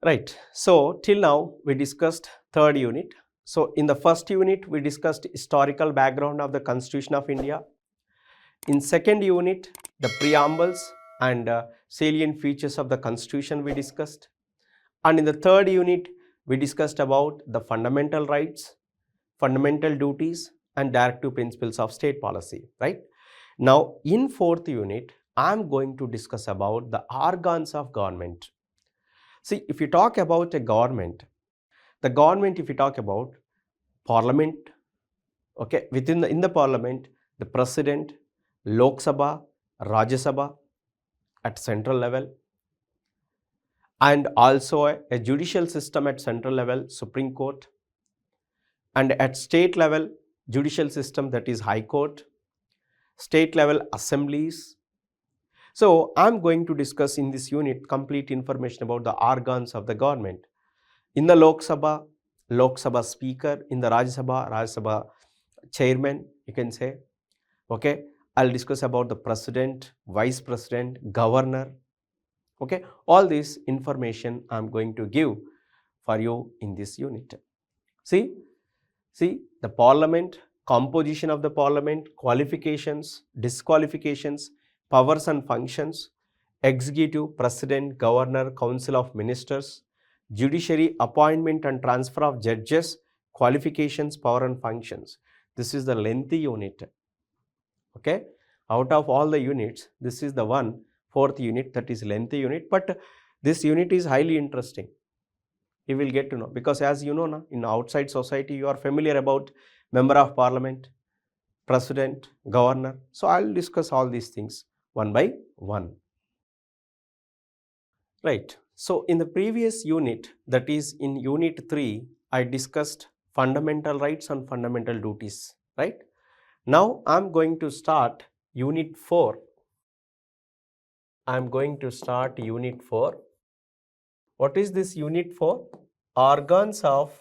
Right. So till now we discussed third unit. So in the first unit we discussed historical background of the Constitution of India. In second unit the preambles and salient features of the Constitution we discussed. And in the third unit we discussed about the fundamental rights, fundamental duties and directive principles of state policy, right? Now in fourth unit I am going to discuss about the organs of government. See, if you talk about a government, the government, if you talk about parliament, okay, within in the parliament, the president, Lok Sabha, Rajya Sabha at central level, and also a judicial system at central level, Supreme Court, and at state level, judicial system, that is High Court, state level assemblies. So I'm going to discuss in this unit complete information about the organs of the government. In the Lok Sabha Speaker; in the Rajya Sabha Chairman, you can say. Okay, I'll discuss about the President, Vice President, Governor. Okay, all this information I'm going to give for you in this unit. See the Parliament, composition of the Parliament, qualifications, disqualifications, powers and functions, executive, President, Governor, Council of Ministers, judiciary, appointment and transfer of judges, qualifications, power and functions. This is the lengthy unit. Okay, out of all the units, this is the fourth unit, that is lengthy unit, but this unit is highly interesting. You will get to know, because as you know now, in outside society you are familiar about member of parliament, president, governor. So I will discuss all these things one by one. Right. So in the previous unit, that is in unit 3, I discussed fundamental rights and fundamental duties, right? Now I am going to start unit 4. I am going to start unit 4. What is this unit 4? Organs of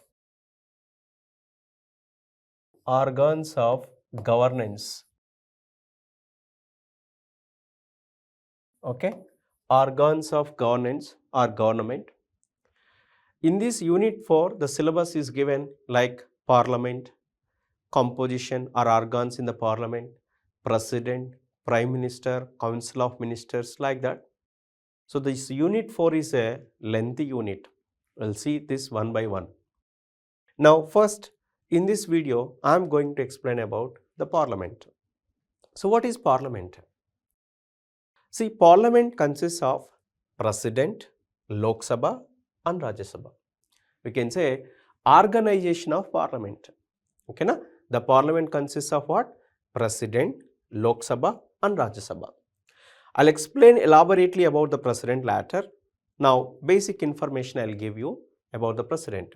governance. Okay, organs of governance or government. In this unit 4, the syllabus is given like parliament, composition or organs in the parliament, president, prime minister, council of ministers, like that. So this unit 4 is a lengthy unit. We'll see this one by one. Now first, in this video, I am going to explain about the parliament. So what is parliament? See, parliament consists of president, Lok Sabha and Rajya Sabha. We can say organization of parliament. Okay, na? The parliament consists of what? President, Lok Sabha and Rajya Sabha. I'll explain elaborately about the president later. Now, basic information I'll give you about the president.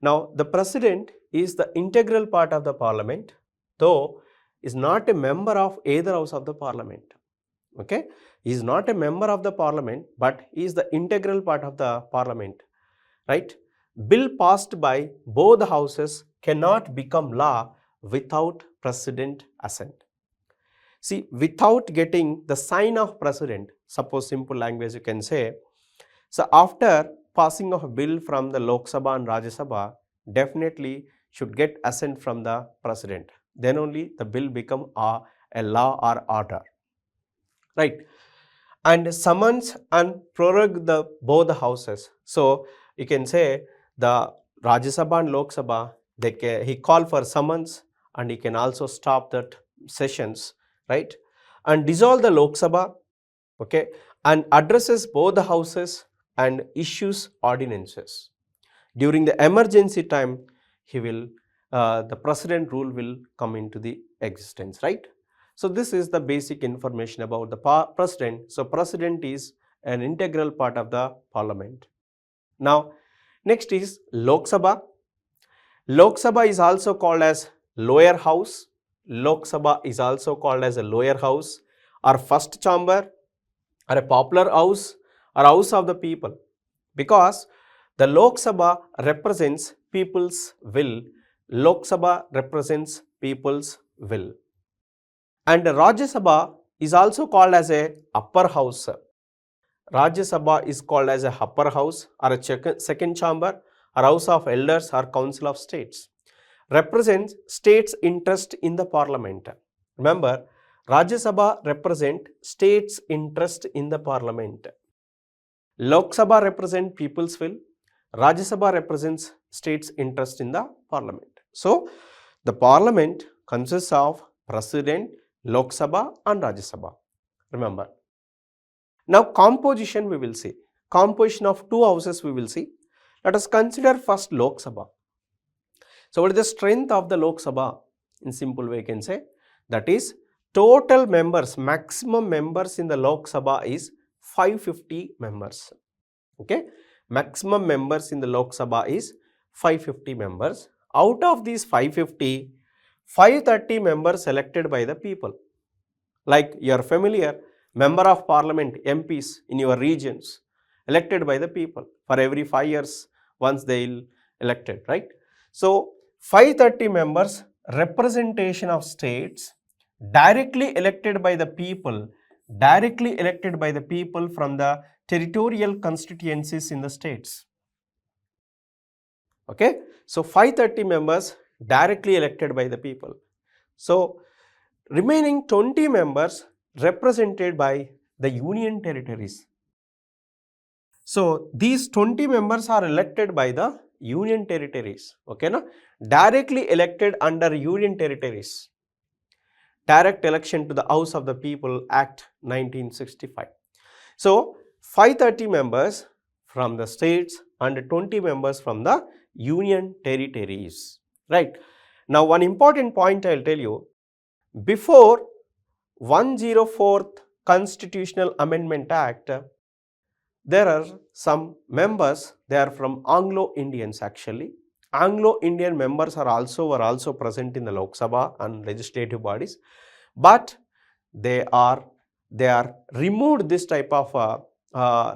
Now, the president is the integral part of the parliament, though is not a member of either house of the parliament. Okay, he is not a member of the parliament, but he is the integral part of the parliament, right? Bill passed by both the houses cannot become law without president assent. See, without getting the sign of president, suppose simple language you can say, so after passing of a bill from the Lok Sabha and Rajya Sabha, definitely should get assent from the president. Then only the bill become a law or order. Right, and summons and prorogue the both the houses. So you can say the Rajya Sabha and Lok Sabha, he call for summons and he can also stop that sessions, right, and dissolve the Lok Sabha, okay, and addresses both the houses and issues ordinances. During the emergency time, he will the president rule will come into the existence, right? So this is the basic information about the president. So president is an integral part of the parliament. Now next is Lok Sabha. Lok Sabha is also called as lower house. Lok Sabha is also called as a lower house or first chamber or a popular house or house of the people, because the Lok Sabha represents people's will. Lok Sabha represents people's will. And Rajya Sabha is also called as a upper house. Rajya Sabha is called as a upper house or a second chamber or house of elders or council of states. Represents states' interest in the parliament. Remember, Rajya Sabha represent states' interest in the parliament. Lok Sabha represent people's will. Rajya Sabha represents states' interest in the parliament. So, the parliament consists of president, Lok Sabha and Rajya Sabha. Remember. Now, composition we will see. Composition of two houses we will see. Let us consider first Lok Sabha. So, what is the strength of the Lok Sabha? In simple way, I can say that is total members, maximum members in the Lok Sabha is 550 members. Okay, maximum members in the Lok Sabha is 550 members. Out of these 550, 530 members elected by the people. Like you are familiar, member of parliament, MPs in your regions, elected by the people. For every 5 years, once they will elected, right? So, 530 members, representation of states, directly elected by the people from the territorial constituencies in the states. Okay, so 530 members directly elected by the people. So, remaining 20 members represented by the union territories. So, these 20 members are elected by the union territories, okay, na? Directly elected under union territories. Direct election to the House of the People Act 1965. So, 530 members from the states and 20 members from the union territories, right. Now, one important point I will tell you, before 104th Constitutional Amendment Act, there are some members, they are from Anglo-Indians actually. Anglo-Indian members were also present in the Lok Sabha and legislative bodies, but they are removed this type of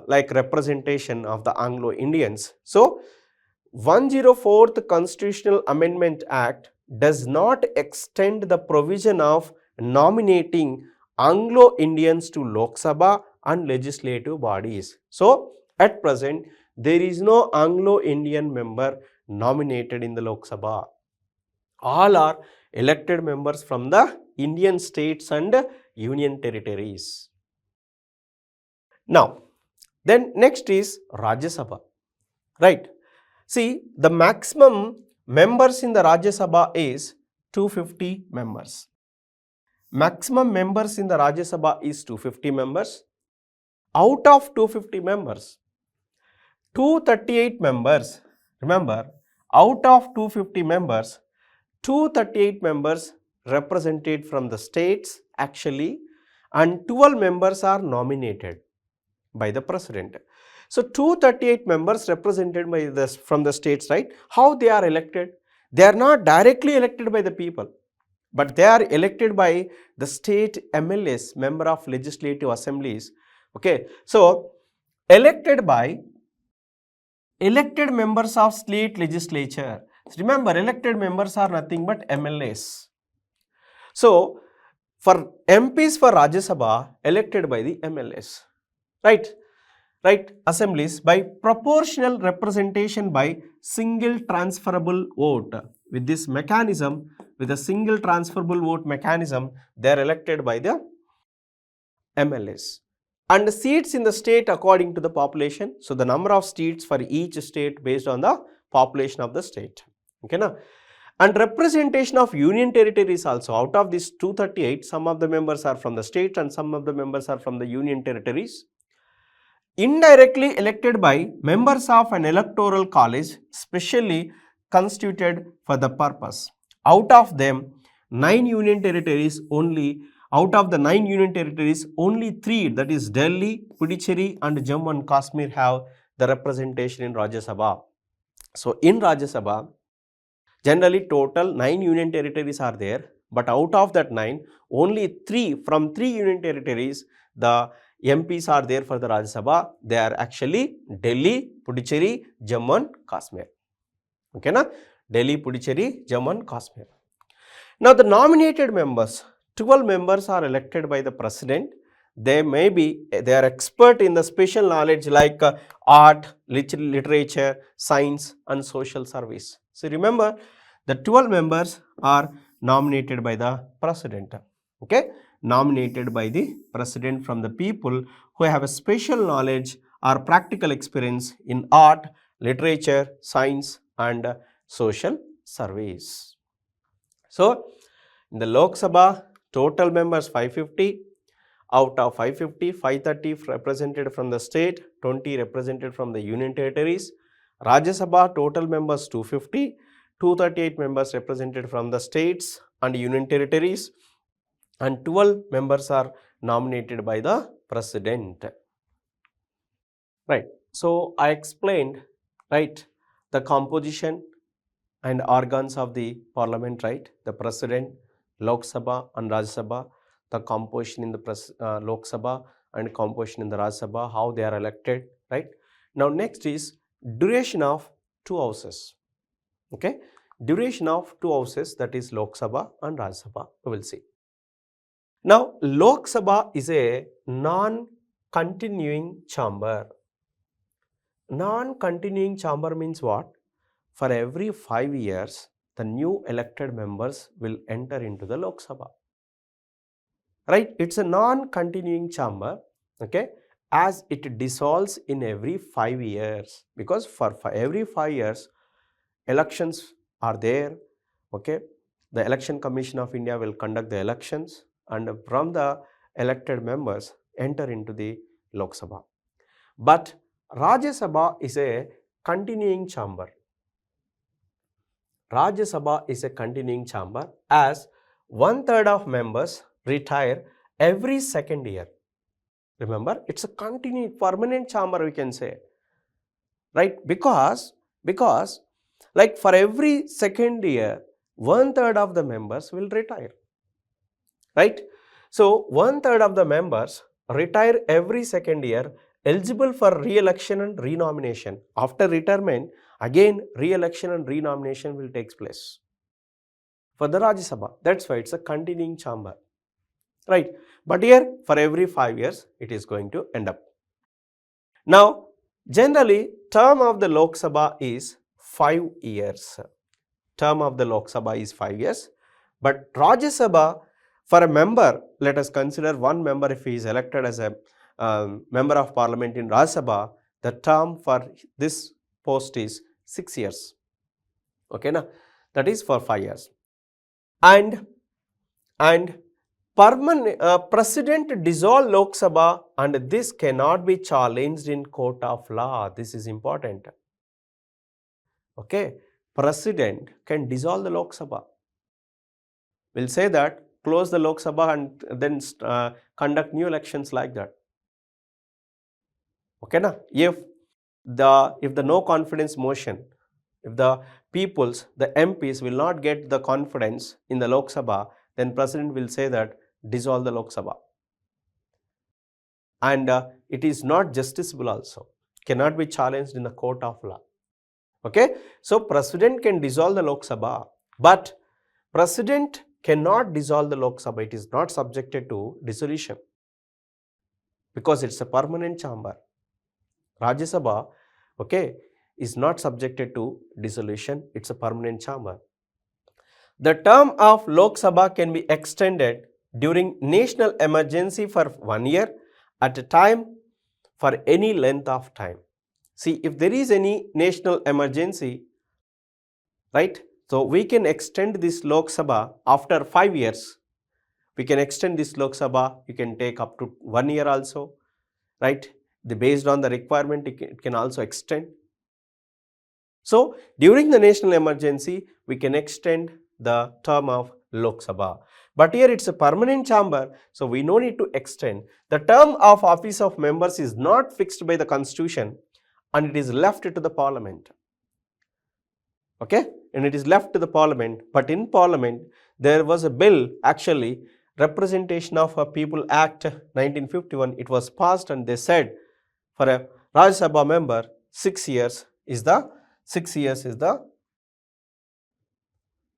like representation of the Anglo-Indians. So, 104th Constitutional Amendment Act does not extend the provision of nominating Anglo-Indians to Lok Sabha and legislative bodies. So, at present, there is no Anglo-Indian member nominated in the Lok Sabha. All are elected members from the Indian states and union territories. Now, then next is Rajya Sabha, right. See, the maximum members in the Rajya Sabha is 250 members. Maximum members in the Rajya Sabha is 250 members. Out of 250 members, 238 members, remember, out of 250 members, 238 members represented from the states actually, and 12 members are nominated by the president. So, 238 members represented by from the states, right? How they are elected? They are not directly elected by the people, but they are elected by the state MLAs, member of legislative assemblies. Okay, so elected members of state legislature. Remember, elected members are nothing but MLAs. So, for MPs for Rajya Sabha, elected by the MLAs, right? Right, assemblies by proportional representation by single transferable vote. With this mechanism, with a single transferable vote mechanism, they are elected by the MLAs. And the seats in the state according to the population. So, the number of seats for each state based on the population of the state. Okay, na? And representation of union territories also. Out of these 238, some of the members are from the state and some of the members are from the union territories. Indirectly elected by members of an electoral college specially constituted for the purpose. Out of them, 9 union territories only, out of the 9 union territories, only 3, that is Delhi, Puducherry and Jammu and Kashmir have the representation in Rajya Sabha. So, in Rajya Sabha, generally total 9 union territories are there, but out of that 9, only 3 from 3 union territories, the MPs are there for the Rajya Sabha. They are actually Delhi, Puducherry, Jammu and Kashmir. Okay, na? Delhi, Puducherry, Jammu and Kashmir. Now, the nominated members, 12 members are elected by the president. they are expert in the special knowledge like art, literature, science and social service. So remember, the 12 members are nominated by the president. Okay, nominated by the president from the people who have a special knowledge or practical experience in art, literature, science and social service. So in the Lok Sabha, total members 550. Out of 550, 530 represented from the state, 20 represented from the union territories. Rajya Sabha, total members 250, 238 members represented from the states and union territories, and 12 members are nominated by the president. Right. So I explained, right, the composition and organs of the parliament, right? The president, Lok Sabha and Rajya Sabha, the composition in the Lok Sabha and composition in the Rajya Sabha, how they are elected, right? Now next is duration of two houses. Okay, duration of two houses, that is Lok Sabha and Rajya Sabha, we will see. Now Lok Sabha is a non-continuing chamber. Non-continuing chamber means what? For every 5 years, the new elected members will enter into the Lok Sabha. Right? It's a non-continuing chamber, okay, as it dissolves in every 5 years, because for every 5 years, elections are there, okay. The Election Commission of India will conduct the elections and from the elected members enter into the Lok Sabha. But Rajya Sabha is a continuing chamber. Rajya Sabha is a continuing chamber as 1/3 of members retire every second year. Remember, it's a continuing permanent chamber, we can say, right? Because like for every second year, 1/3 of the members will retire, right? So 1/3 of the members retire every second year, eligible for re-election and renomination. After retirement, again re-election and renomination will take place for the Rajya Sabha. That's why it's a continuing chamber, right? But here for every 5 years it is going to end up. Now generally term of the Lok Sabha is 5 years. Term of the Lok Sabha is 5 years. But Rajya Sabha, for a member, let us consider one member, if he is elected as a member of parliament in Rajya Sabha, the term for this post is 6 years. Okay, na? That is for 5 years. And president dissolve Lok Sabha and this cannot be challenged in court of law. This is important. Okay, president can dissolve the Lok Sabha. We'll say that close the Lok Sabha and then conduct new elections like that. Okay, na? If the no confidence motion, if the MPs will not get the confidence in the Lok Sabha, then president will say that dissolve the Lok Sabha. And it is not justiciable also, cannot be challenged in the court of law. Okay, so president can dissolve the Lok Sabha, but president cannot dissolve the Lok Sabha. It is not subjected to dissolution because it's a permanent chamber. Rajya Sabha, okay, is not subjected to dissolution. It's a permanent chamber. The term of Lok Sabha can be extended during national emergency for 1 year at a time for any length of time. See, if there is any national emergency, right, so we can extend this Lok Sabha after 5 years. We can extend this Lok Sabha, you can take up to 1 year also, right? Based on the requirement, it can also extend. So, during the national emergency, we can extend the term of Lok Sabha. But here it's a permanent chamber, so we no need to extend. The term of office of members is not fixed by the constitution and it is left to the parliament. Okay, and it is left to the parliament, but in parliament there was a bill, actually Representation of a People Act 1951, it was passed and they said for a Rajya Sabha member 6 years is the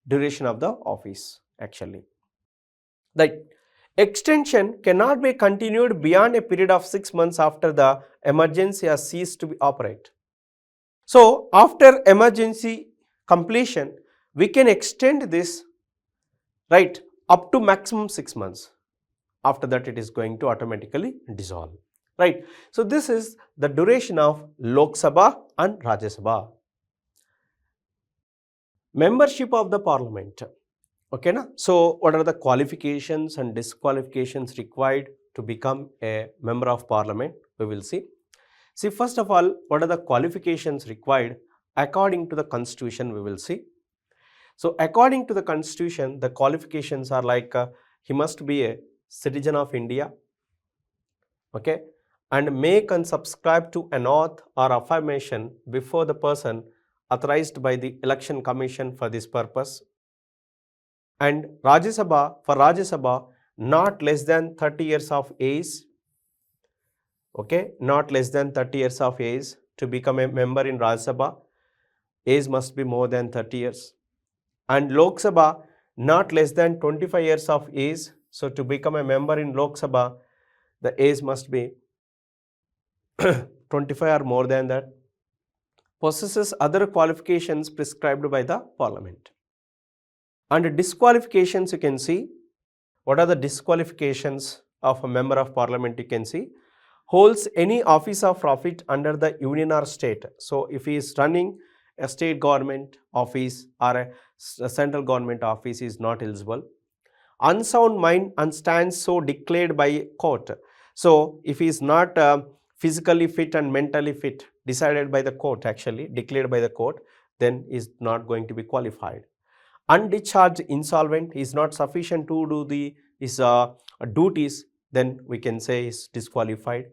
duration of the office actually. Right. Extension cannot be continued beyond a period of 6 months after the emergency has ceased to be operate. So, after emergency completion, we can extend this, right, up to maximum 6 months. After that, it is going to automatically dissolve, right. So, this is the duration of Lok Sabha and Rajya Sabha. Membership of the parliament. Okay, na? So, what are the qualifications and disqualifications required to become a member of parliament? We will see. See, first of all, what are the qualifications required according to the constitution? We will see. So, according to the constitution, the qualifications are like he must be a citizen of India, okay, and make and subscribe to an oath or affirmation before the person authorized by the election commission for this purpose. And Rajya Sabha, for Rajya Sabha, not less than 30 years of age, okay, not less than 30 years of age to become a member in Rajya Sabha, age must be more than 30 years. And Lok Sabha, not less than 25 years of age, so to become a member in Lok Sabha, the age must be 25 or more than that. Possesses other qualifications prescribed by the parliament. Under disqualifications, you can see what are the disqualifications of a member of parliament. You can see holds any office of profit under the union or state. So, if he is running a state government office or a central government office, is not eligible. Unsound mind and stands so declared by court. So, if he is not physically fit and mentally fit, decided by the court, actually declared by the court, then is not going to be qualified. Undischarged insolvent, is not sufficient to do his duties, then we can say is disqualified.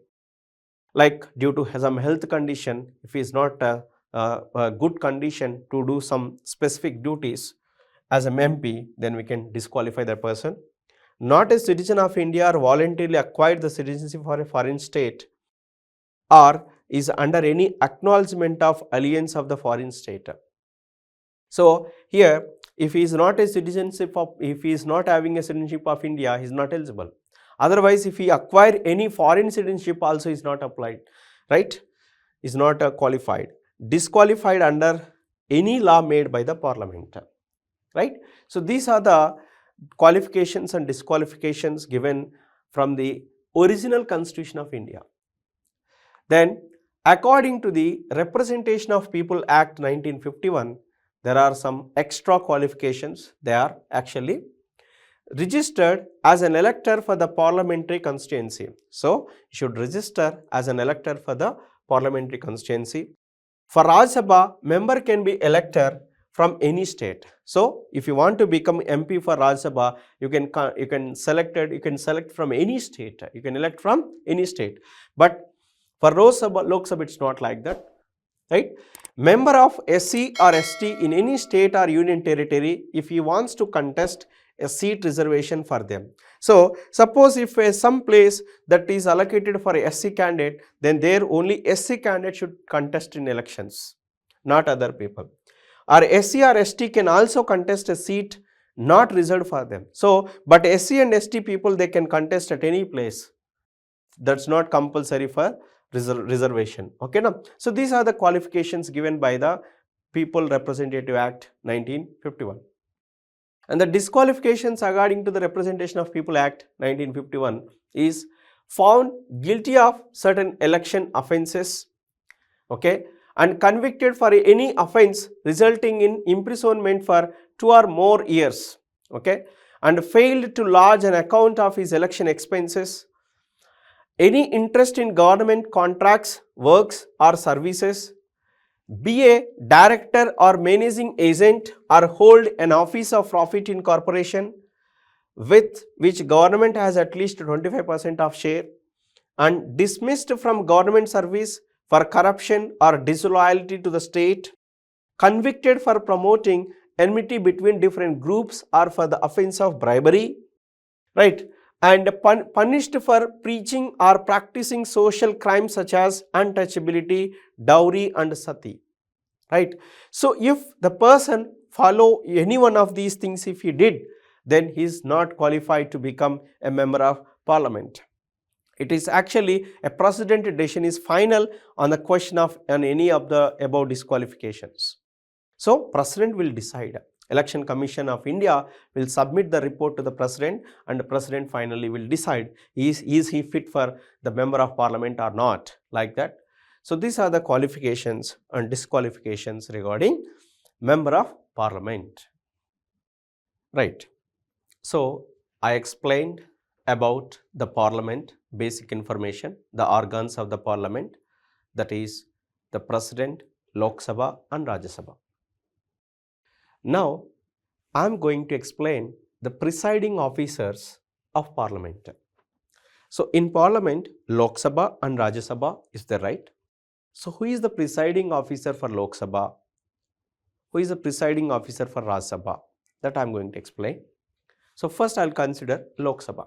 Like due to some health condition, if he is not a good condition to do some specific duties as an MP, then we can disqualify that person. Not a citizen of India or voluntarily acquired the citizenship for a foreign state, or is under any acknowledgement of alliance of the foreign state. So, here if he is not a citizenship of, if he is not having a citizenship of India, he is not eligible. Otherwise, if he acquire any foreign citizenship also is not applied, right, is not qualified. Disqualified under any law made by the parliament, right. So, these are the qualifications and disqualifications given from the original constitution of India. Then, according to the Representation of People Act 1951, there are some extra qualifications. They are actually registered as an elector for the parliamentary constituency. So, you should register as an elector for the parliamentary constituency. For Rajya Sabha, member can be elected from any state. So, if you want to become MP for Rajya Sabha, you can select from any state. You can elect from any state. But for Lok Sabha, it's not like that, right? Member of SC or ST in any state or union territory, if he wants to contest a seat reservation for them. So, suppose if some place that is allocated for a SC candidate, then there only SC candidate should contest in elections, not other people. Or SC or ST can also contest a seat not reserved for them. So, but SC and ST people, they can contest at any place. That's not compulsory for reservation. Okay, now. So, these are the qualifications given by the People Representative Act 1951. And the disqualifications according to the Representation of People Act 1951 is found guilty of certain election offences, okay, and convicted for any offence resulting in imprisonment for 2 or more years, okay, and failed to lodge an account of his election expenses, any interest in government contracts, works or services, be a director or managing agent or hold an office of profit in corporation with which government has at least 25% of share, and dismissed from government service for corruption or disloyalty to the state, convicted for promoting enmity between different groups or for the offence of bribery, right, and punished for preaching or practicing social crimes such as untouchability, dowry and sati, right. So, if the person follow any one of these things, if he did, then he is not qualified to become a member of parliament. It is actually a precedent decision is final on the question of on any of the above disqualifications. So, President will decide. Election Commission of India will submit the report to the President, and the President finally will decide is he fit for the member of parliament or not, like that. So, these are the qualifications and disqualifications regarding member of parliament. Right. So, I explained about the parliament, basic information, the organs of the parliament, that is the President, Lok Sabha and Rajya Sabha. Now, I am going to explain the presiding officers of parliament. So, in parliament, Lok Sabha and Rajya Sabha is there, right? So, who is the presiding officer for Lok Sabha? Who is the presiding officer for Rajya Sabha? That I am going to explain. So, first I will consider Lok Sabha.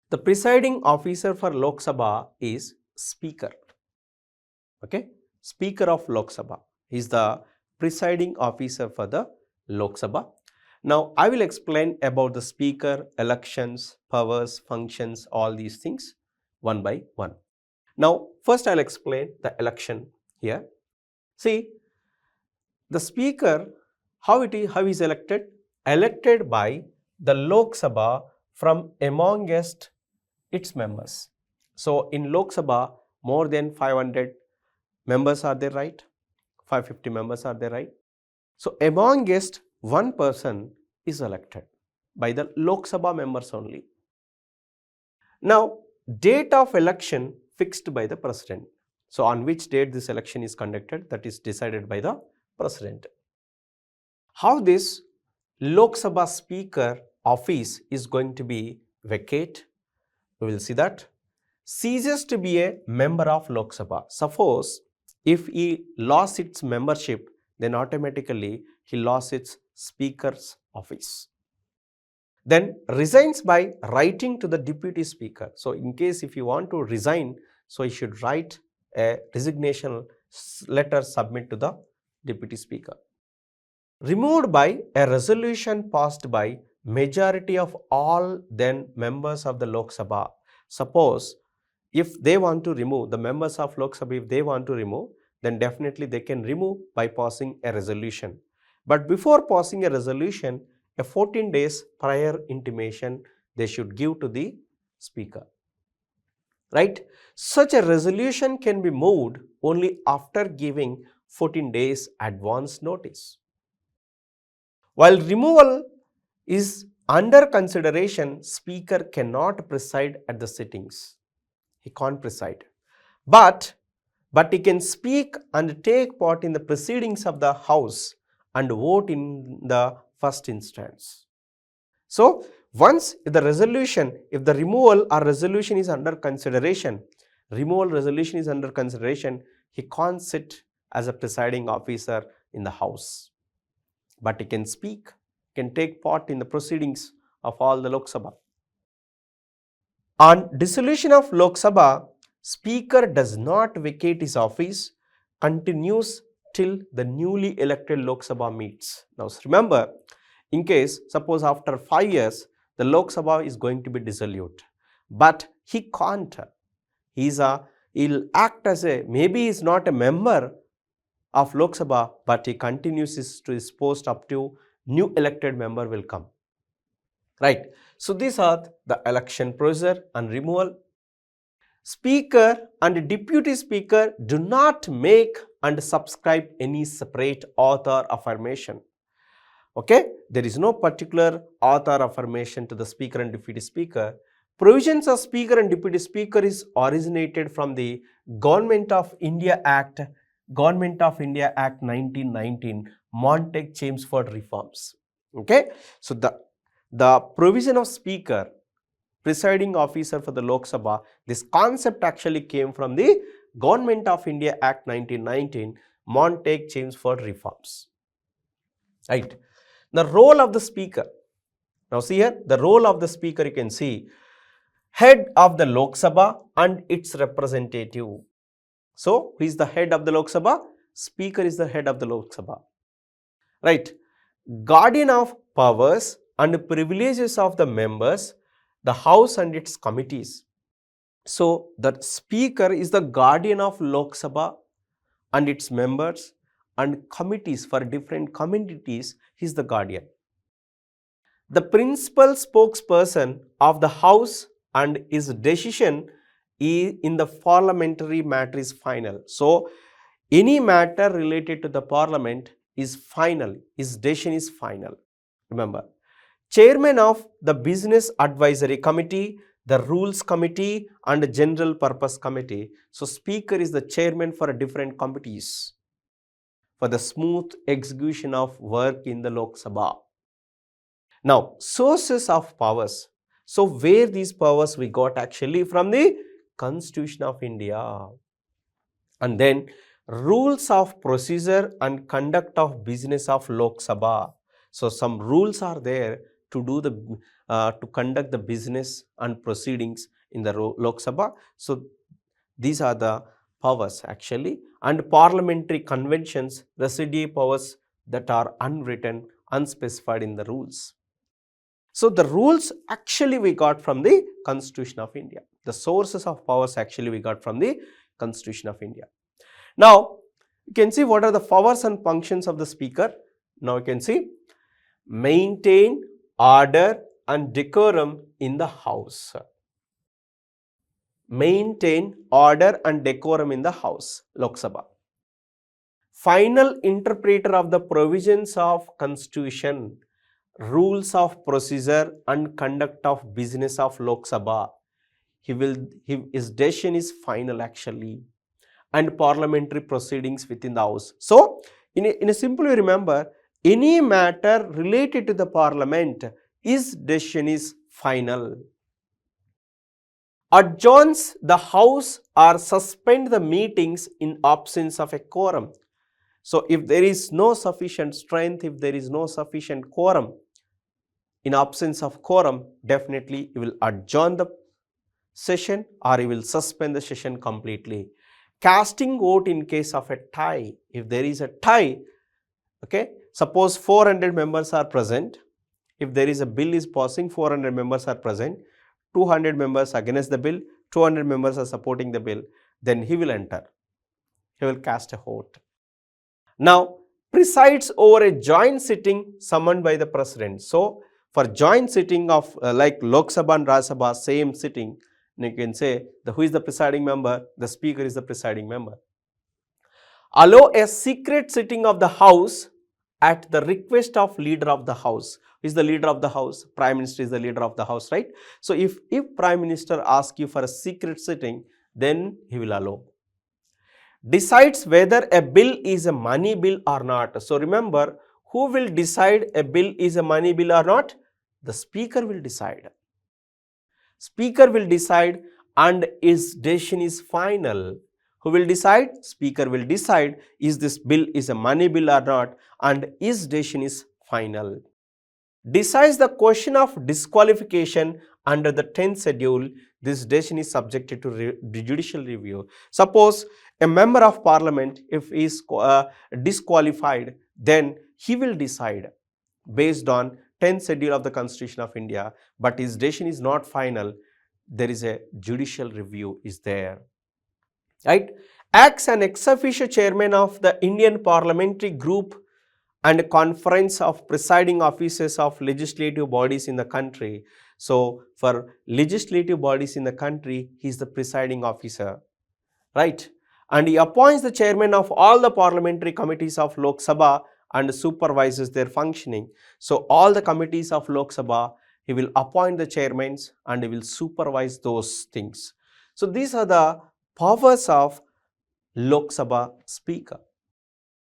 The presiding officer for Lok Sabha is Speaker. Okay, Speaker of Lok Sabha is the presiding officer for the Lok Sabha. Now, I will explain about the Speaker, elections, powers, functions, all these things one by one. Now, first I will explain the election here. See, the Speaker, how is elected? Elected by the Lok Sabha from amongst its members. So, in Lok Sabha, more than 500 members are there, right? 550 members are there, right? So, amongst one person is elected by the Lok Sabha members only. Now, date of election fixed by the President. So, on which date this election is conducted, that is decided by the President. How this Lok Sabha Speaker office is going to be vacate? We will see that. Ceases to be a member of Lok Sabha. Suppose if he lost its membership, then automatically he lost its Speaker's office. Then resigns by writing to the Deputy Speaker. So, in case if you want to resign, so you should write a resignation letter, submit to the Deputy Speaker. Removed by a resolution passed by majority of all then members of the Lok Sabha. Suppose if they want to remove, the members of Lok Sabha, if they want to remove, then definitely they can remove by passing a resolution. But before passing a resolution, a 14 days prior intimation they should give to the Speaker. Right? Such a resolution can be moved only after giving 14 days advance notice. While removal is under consideration, Speaker cannot preside at the sittings. He can't preside. But he can speak and take part in the proceedings of the House and vote in the first instance. So, once the resolution, if the removal or resolution is under consideration, he can't sit as a presiding officer in the House. But he can speak, can take part in the proceedings of all the Lok Sabha. On dissolution of Lok Sabha, Speaker does not vacate his office, continues till the newly elected Lok Sabha meets. Now remember, in case suppose after 5 years the Lok Sabha is going to be dissolved, but he can't. He'll act as a, maybe he's not a member of Lok Sabha, but he continues to his post up to new elected member will come. Right. So, these are the election procedure and removal. Speaker and Deputy Speaker do not make and subscribe any separate author affirmation. Okay. There is no particular author affirmation to the Speaker and Deputy Speaker. Provisions of Speaker and Deputy Speaker is originated from the Government of India Act 1919, Montague-Chelmsford reforms. Okay. So, the provision of Speaker, presiding officer for the Lok Sabha, this concept actually came from the Government of India Act 1919, Montague-Chelmsford reforms. Right. The role of the Speaker. Now see here, the role of the Speaker you can see, head of the Lok Sabha and its representative. So, who is the head of the Lok Sabha? Speaker is the head of the Lok Sabha. Right. Guardian of powers and privileges of the members, the House and its committees. So, the Speaker is the guardian of Lok Sabha and its members and committees for different communities. He is the guardian. The principal spokesperson of the House and his decision in the parliamentary matter is final. So, any matter related to the parliament is final, his decision is final. Remember, chairman of the business advisory committee, the rules committee and general purpose committee. So, speaker is the chairman for different committees for the smooth execution of work in the Lok Sabha. Now, sources of powers. So, where these powers we got actually from the Constitution of India. And then rules of procedure and conduct of business of Lok Sabha. So, some rules are there to do the to conduct the business and proceedings in the Lok Sabha. So, these are the powers actually, and parliamentary conventions, residual powers that are unwritten, unspecified in the rules. So, the rules actually we got from the Constitution of India. The sources of powers actually we got from the Constitution of India. Now, you can see what are the powers and functions of the speaker. Now, you can see maintain order and decorum in the house. Maintain order and decorum in the house, Lok Sabha. Final interpreter of the provisions of Constitution, rules of procedure and conduct of business of Lok Sabha. His decision is final actually, and parliamentary proceedings within the house. So, in a simply remember, any matter related to the parliament, his decision is final. Adjourns the house or suspend the meetings in absence of a quorum. So, if there is no sufficient strength, if there is no sufficient quorum, in absence of quorum, definitely you will adjourn the session or you will suspend the session completely. Casting vote in case of a tie. If there is a tie, okay, suppose 400 members are present. If there is a bill is passing, 400 members are present, 200 members against the bill, 200 members are supporting the bill, then he will enter. He will cast a vote. Now, presides over a joint sitting summoned by the president. So, for joint sitting of like Lok Sabha and Rajya Sabha, same sitting, you can say who is the presiding member? The speaker is the presiding member. Allow a secret sitting of the house at the request of leader of the house. Who is the leader of the house? Prime Minister is the leader of the house, right? So, if Prime Minister asks you for a secret sitting, then he will allow. Decides whether a bill is a money bill or not. So, remember, who will decide a bill is a money bill or not? The speaker will decide. Speaker will decide and his decision is final. Who will decide? Speaker will decide is this bill is a money bill or not, and his decision is final. Decides the question of disqualification under the 10th schedule. This decision is subjected to judicial review. Suppose a member of parliament, if he is disqualified, then he will decide based on 10th schedule of the Constitution of India, but his decision is not final. There is a judicial review is there. Right? Acts an ex officio chairman of the Indian parliamentary group and conference of presiding officers of legislative bodies in the country. So, for legislative bodies in the country, he is the presiding officer, right? And he appoints the chairman of all the parliamentary committees of Lok Sabha and supervises their functioning. So, all the committees of Lok Sabha, he will appoint the chairmen and he will supervise those things. So, these are the powers of Lok Sabha speaker.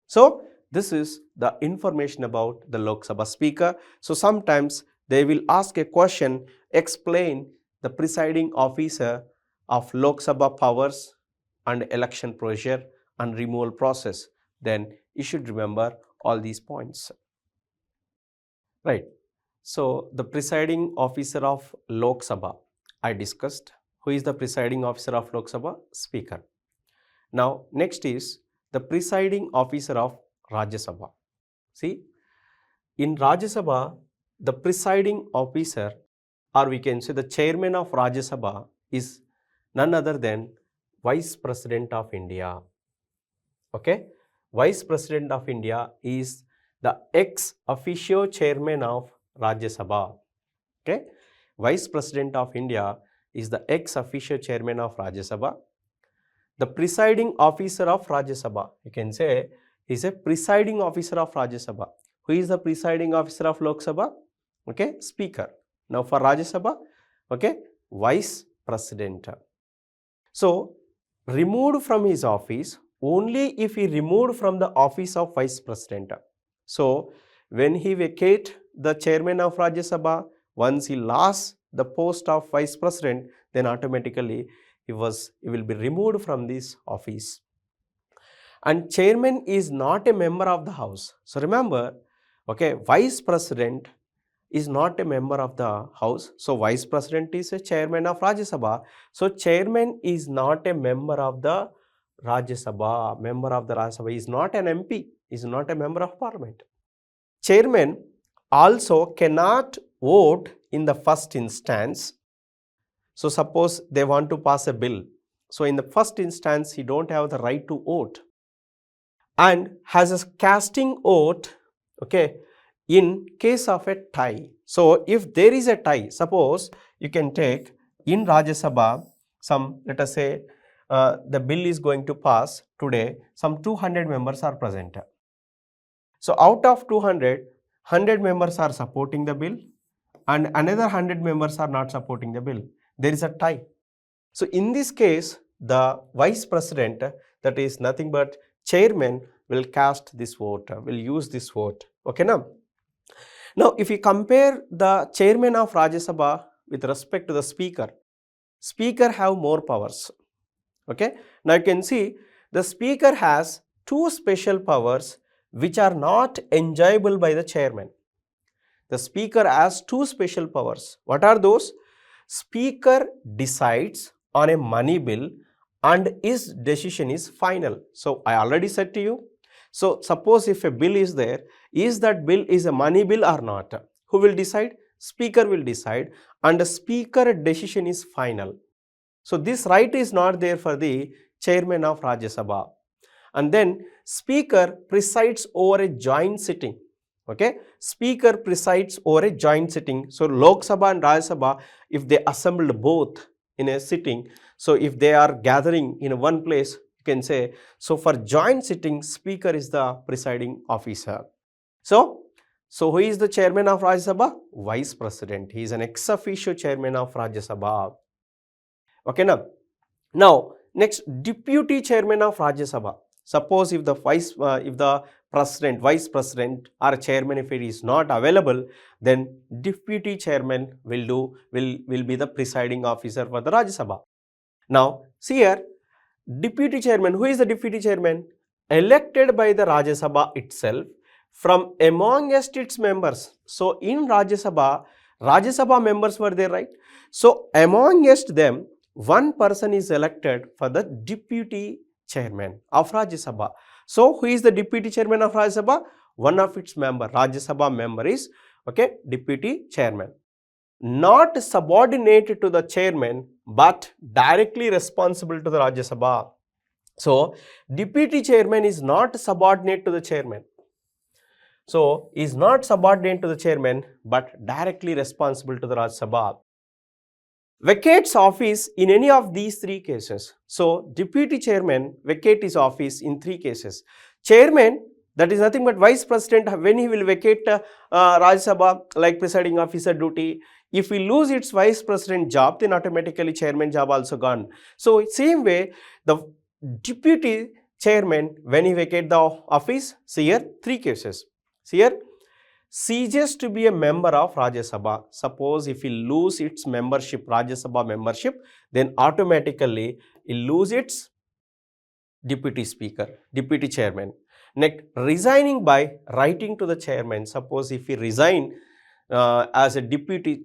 So, this is the information about the Lok Sabha speaker. So, sometimes they will ask a question, explain the presiding officer of Lok Sabha powers and election procedure and removal process. Then you should remember all these points. Right. So, the presiding officer of Lok Sabha I discussed. Who is the presiding officer of Lok Sabha? Speaker. Now, next is the presiding officer of Rajya Sabha. See, in Rajya Sabha, the presiding officer, or we can say the chairman of Rajya Sabha, is none other than Vice President of India. Okay, Vice President of India is the ex officio chairman of Rajya Sabha. Okay, Vice President of India is the ex officio chairman of Rajya Sabha. The presiding officer of Rajya Sabha, you can say, is a presiding officer of Rajya Sabha. Who is the presiding officer of Lok Sabha? Okay, Speaker. Now for Rajya Sabha, okay, Vice President. So removed from his office only if he removed from the office of Vice President. So when he vacate the chairman of Rajya Sabha, once he lost the post of Vice President, then automatically he will be removed from this office. And chairman is not a member of the house. So remember, okay, Vice President is not a member of the house. So Vice President is a chairman of Rajya Sabha. So chairman is not a member of the Rajya Sabha. Member of the Rajya Sabha is not an MP, is not a member of parliament. Chairman also cannot vote in the first instance. So suppose they want to pass a bill. So in the first instance, he don't have the right to vote and has a casting vote, okay, in case of a tie. So if there is a tie, suppose you can take in Rajya Sabha, let us say the bill is going to pass today, some 200 members are present. So out of 200, 100 members are supporting the bill and another 100 members are not supporting the bill. There is a tie. So in this case, the Vice President, that is nothing but chairman, will cast this vote, will use this vote. Okay, now if you compare the chairman of Rajya Sabha with respect to the speaker, speaker have more powers. Okay, now you can see the speaker has two special powers which are not enjoyable by the chairman. The speaker has two special powers. What are those? Speaker decides on a money bill and his decision is final. So I already said to you. So suppose if a bill is there, is that bill is a money bill or not? Who will decide? Speaker will decide, and the speaker decision is final. So this right is not there for the chairman of Rajya Sabha. And then speaker presides over a joint sitting. Okay, speaker presides over a joint sitting. So Lok Sabha and Rajya Sabha, if they assembled both in a sitting, so if they are gathering in one place, you can say, so for joint sitting, speaker is the presiding officer. So who is the chairman of Rajya Sabha? Vice President. He is an ex officio chairman of Rajya Sabha. Okay, now next, deputy chairman of Rajya Sabha. Suppose if the vice president or chairman, if it is not available, then deputy chairman will be the presiding officer for the Rajya Sabha. Now see here, deputy chairman. Who is the deputy chairman? Elected by the Rajya Sabha itself from amongst its members. So in Rajya Sabha members were there, right? So amongst them, one person is elected for the deputy chairman of Rajya Sabha. So who is the deputy chairman of Rajya Sabha? One of its member, Rajya Sabha member is, okay, deputy chairman. Not subordinate to the chairman, but directly responsible to the Rajya Sabha. So deputy chairman is not subordinate to the chairman. So is not subordinate to the chairman, but directly responsible to the Rajya Sabha. Vacates office in any of these three cases. So deputy chairman vacate his office in three cases. Chairman, that is nothing but vice president, when he will vacate Rajya Sabha, like presiding officer duty, if we lose its vice president job, then automatically chairman job also gone. So same way, the deputy chairman, when he vacate the office, see here three cases. See here, ceases to be a member of Rajya Sabha. Suppose if he lose its membership, Rajya Sabha membership, then automatically he lose its deputy speaker, deputy chairman. Next, resigning by writing to the chairman. Suppose if he resign as a deputy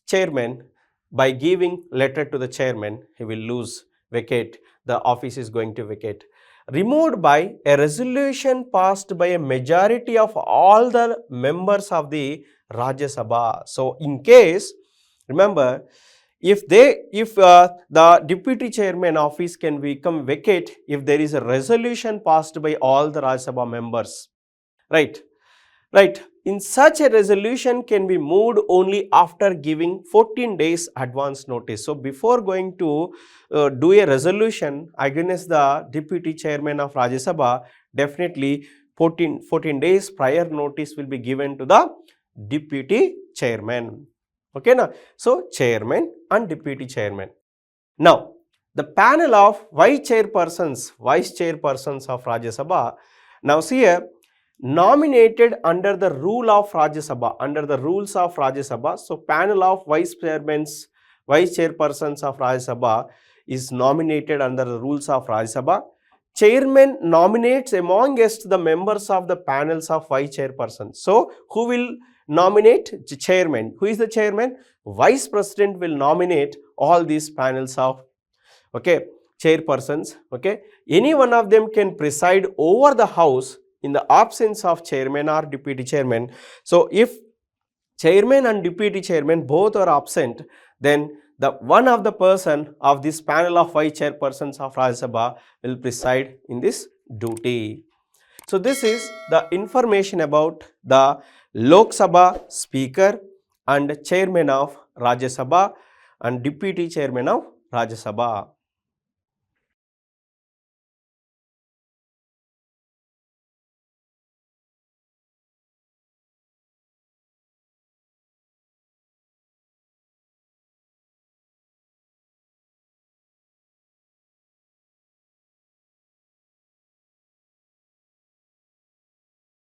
chairman, by giving letter to the chairman, he will lose, vacate, the office is going to vacate. Removed by a resolution passed by a majority of all the members of the Rajya Sabha. So in case, remember, if the deputy chairman office can become vacant if there is a resolution passed by all the Rajya Sabha members, right? Right. In such a resolution can be moved only after giving 14 days advance notice. So before going to do a resolution against the deputy chairman of Rajya Sabha, definitely 14 days prior notice will be given to the deputy chairman. Okay, na? So chairman and deputy chairman. Now, the panel of vice chairpersons of Rajya Sabha. Now see here, nominated under the rule of Rajya Sabha, under the rules of Rajya Sabha. So panel of vice chairpersons of Rajya Sabha is nominated under the rules of Rajya Sabha. Chairman nominates amongst the members of the panels of vice chairpersons. So who will nominate? The chairman. Who is the chairman? Vice president will nominate all these panels of chairpersons. Any one of them can preside over the house in the absence of chairman or deputy chairman. So if chairman and deputy chairman both are absent, then the one of the person of this panel of vice chairpersons of Rajya Sabha will preside in this duty. So this is the information about the Lok Sabha speaker and chairman of Rajya Sabha and deputy chairman of Rajya Sabha.